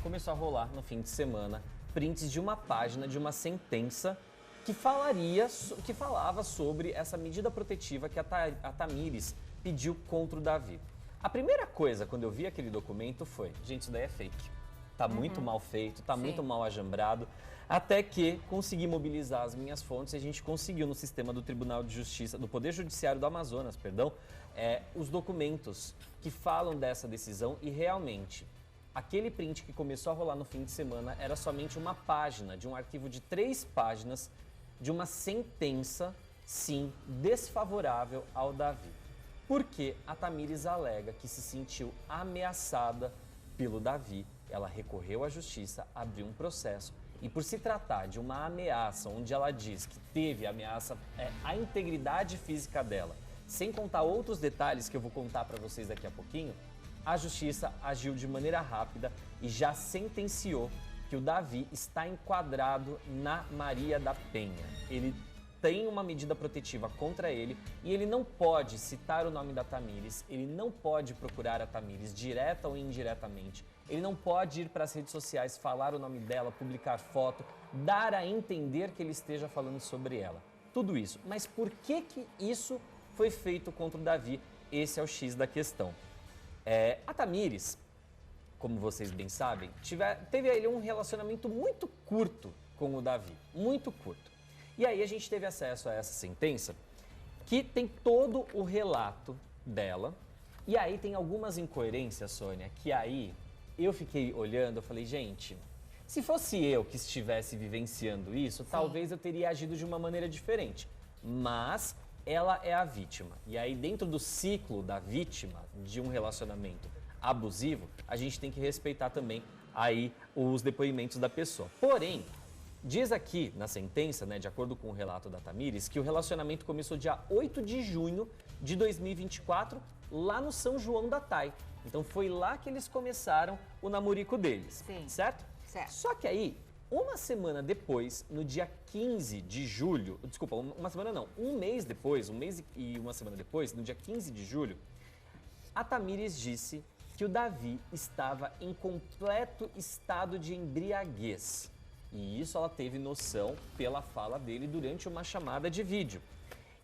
começou a rolar no fim de semana prints de uma página de uma sentença que falava sobre essa medida protetiva que a Thamires pediu contra o Davi. A primeira coisa, quando eu vi aquele documento, foi, gente, isso daí é fake. Tá muito mal feito, tá muito mal ajambrado, até que consegui mobilizar as minhas fontes e a gente conseguiu no sistema do Tribunal de Justiça, do Poder Judiciário do Amazonas, os documentos que falam dessa decisão e realmente aquele print que começou a rolar no fim de semana era somente uma página, de um arquivo de 3 páginas, de uma sentença, sim, desfavorável ao Davi. Porque a Thamires alega que se sentiu ameaçada pelo Davi. Ela recorreu à justiça, abriu um processo e por se tratar de uma ameaça onde ela diz que teve ameaça à integridade física dela, sem contar outros detalhes que eu vou contar para vocês daqui a pouquinho, a justiça agiu de maneira rápida e já sentenciou que o Davi está enquadrado na Maria da Penha. Ele tem uma medida protetiva contra ele e ele não pode citar o nome da Thamires, ele não pode procurar a Thamires direta ou indiretamente, ele não pode ir para as redes sociais, falar o nome dela, publicar foto, dar a entender que ele esteja falando sobre ela. Tudo isso. Mas por que isso foi feito contra o Davi? Esse é o X da questão. A Thamires, como vocês bem sabem, teve aí um relacionamento muito curto com o Davi, muito curto. E aí a gente teve acesso a essa sentença que tem todo o relato dela. E aí tem algumas incoerências, Sônia, que aí eu fiquei olhando, eu falei, gente, se fosse eu que estivesse vivenciando isso, talvez eu teria agido de uma maneira diferente. Mas ela é a vítima. E aí dentro do ciclo da vítima de um relacionamento abusivo, a gente tem que respeitar também aí os depoimentos da pessoa. Porém, diz aqui na sentença, de acordo com o relato da Thamires, que o relacionamento começou dia 8 de junho de 2024, lá no São João da Tai. Então foi lá que eles começaram o namorico deles, certo? Certo. Só que aí, uma semana depois, no dia 15 de julho, desculpa, uma semana não, um mês depois, um mês e uma semana depois, no dia 15 de julho, a Thamires disse que o Davi estava em completo estado de embriaguez. E isso ela teve noção pela fala dele durante uma chamada de vídeo.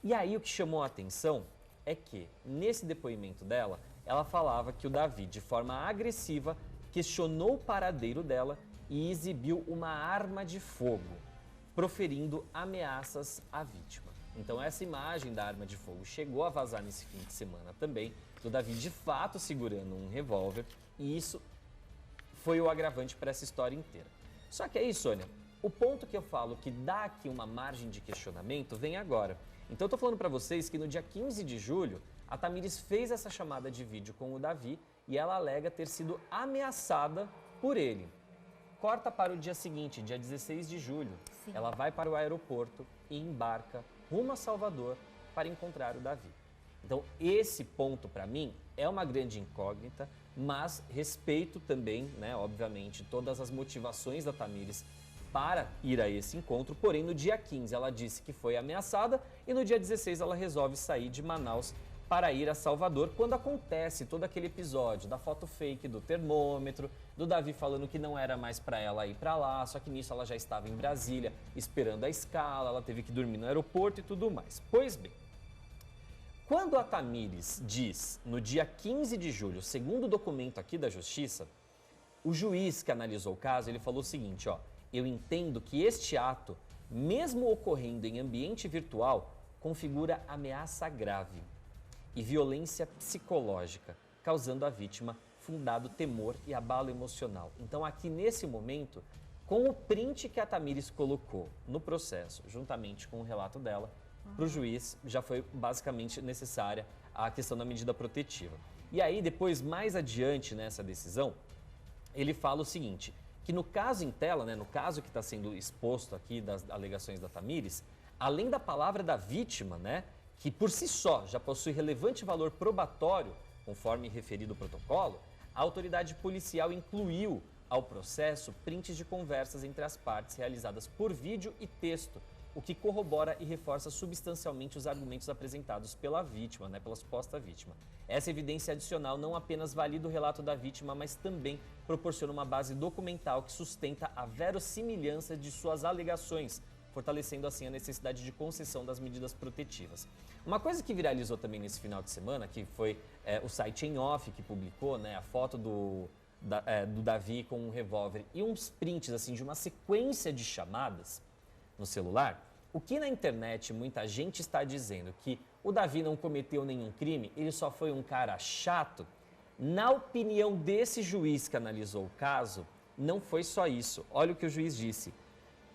E aí o que chamou a atenção é que, nesse depoimento dela, ela falava que o Davi, de forma agressiva, questionou o paradeiro dela e exibiu uma arma de fogo, proferindo ameaças à vítima. Então essa imagem da arma de fogo chegou a vazar nesse fim de semana também, do Davi de fato segurando um revólver, e isso foi o agravante para essa história inteira. Só que aí, Sônia, o ponto que eu falo que dá aqui uma margem de questionamento vem agora. Então eu tô falando para vocês que no dia 15 de julho, a Thamires fez essa chamada de vídeo com o Davi e ela alega ter sido ameaçada por ele. Corta para o dia seguinte, dia 16 de julho, ela vai para o aeroporto e embarca rumo a Salvador para encontrar o Davi. Então esse ponto para mim é uma grande incógnita, mas respeito também, obviamente, todas as motivações da Thamires para ir a esse encontro, porém no dia 15 ela disse que foi ameaçada e no dia 16 ela resolve sair de Manaus para ir a Salvador, quando acontece todo aquele episódio da foto fake do termômetro, do Davi falando que não era mais para ela ir para lá, só que nisso ela já estava em Brasília esperando a escala, ela teve que dormir no aeroporto e tudo mais. Pois bem, quando a Thamires diz, no dia 15 de julho, segundo o documento aqui da Justiça, o juiz que analisou o caso, ele falou o seguinte, eu entendo que este ato, mesmo ocorrendo em ambiente virtual, configura ameaça grave e violência psicológica, causando à vítima fundado temor e abalo emocional. Então aqui nesse momento, com o print que a Thamires colocou no processo, juntamente com o relato dela, para o juiz já foi basicamente necessária a questão da medida protetiva. E aí depois, mais adiante nessa decisão, ele fala o seguinte, que no caso em tela, no caso que está sendo exposto aqui das alegações da Thamires, além da palavra da vítima, que por si só já possui relevante valor probatório, conforme referido o protocolo, a autoridade policial incluiu ao processo prints de conversas entre as partes realizadas por vídeo e texto, o que corrobora e reforça substancialmente os argumentos apresentados pela vítima, pela suposta vítima. Essa evidência adicional não apenas valida o relato da vítima, mas também proporciona uma base documental que sustenta a verossimilhança de suas alegações, fortalecendo assim a necessidade de concessão das medidas protetivas. Uma coisa que viralizou também nesse final de semana, que foi o site Em Off que publicou a foto do Davi com um revólver e uns prints assim, de uma sequência de chamadas no celular. O que na internet muita gente está dizendo que o Davi não cometeu nenhum crime, ele só foi um cara chato. Na opinião desse juiz que analisou o caso, não foi só isso. Olha o que o juiz disse.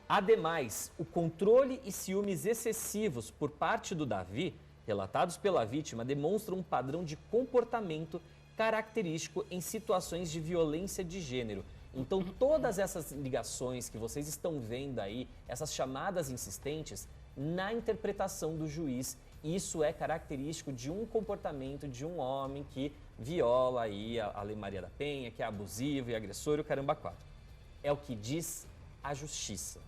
Ademais, o controle e ciúmes excessivos por parte do Davi, relatados pela vítima, demonstram um padrão de comportamento característico em situações de violência de gênero. Então, todas essas ligações que vocês estão vendo aí, essas chamadas insistentes, na interpretação do juiz, isso é característico de um comportamento de um homem que viola aí a Lei Maria da Penha, que é abusivo e agressor e o caramba quatro. É o que diz a justiça.